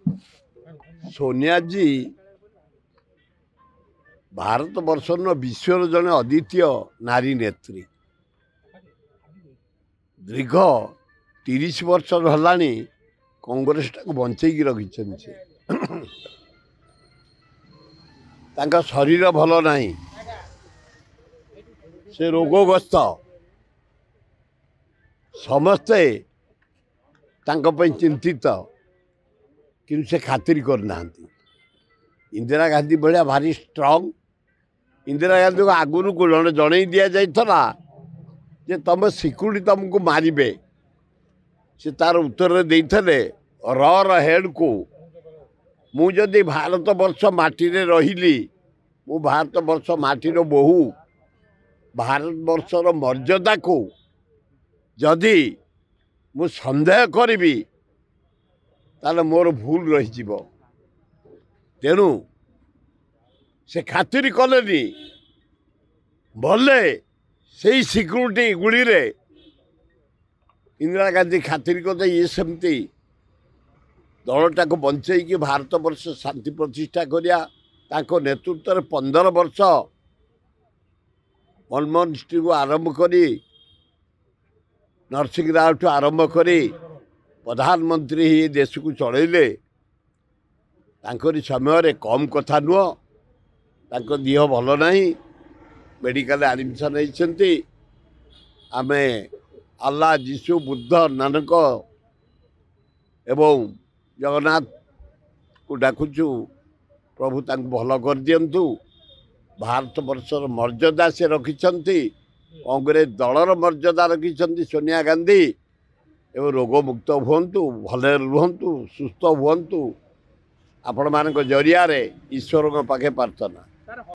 सोनिया जी भारत वर्षर विश्वर जड़े अद्वितीय नारी नेत्री दीर्घ 30 वर्ष है कांग्रेस टाक बंचेकी रखी शरीर भल ना से रोगग्रस्त समस्ते चिंतित कि से खातिर करना इंदिरा गांधी भाया भारी स्ट्रांग इंदिरा गांधी को आगुरी को जन दि जाइला जे तुम सिक्यूरीटी तुमको मारे से तार उत्तर देते हेड को मुझे भारत वर्ष माटी रही मु भारत वर्ष माटीर बोहू भारत वर्षर मर्यादा को जदि मु संदेह करी ताले मोर भूल रही तेणु से खातिर कले भले से सिक्यूरीटी गुड़ी रे इंदिरा गांधी खातिर करते ये सेमती दलटा को बंचे कि भारत वर्ष शांति प्रतिष्ठा करिया नेतृत्व 15 वर्ष मनमोहन सिंह को आरंभ करी नरसिंह राव ठू आरंभ करी प्रधानमंत्री ही देश को चलैले समय कम कथा नुह देह भल ना मेडिकल एडमिशन होती आम अल्लाह जीशु बुद्ध नानक एवं जगन्नाथ को डाकुचु प्रभु तांको भल कर दियंतु भारत वर्षर मर्यादा से रखिंट कांग्रेस दलर मर्यादा रखिंट सोनिया गांधी एवं रोगमुक्त हुंतु भले रुहंतु सुस्थ हुंतु आपण मान जरिया ईश्वर पाखे प्रार्थना।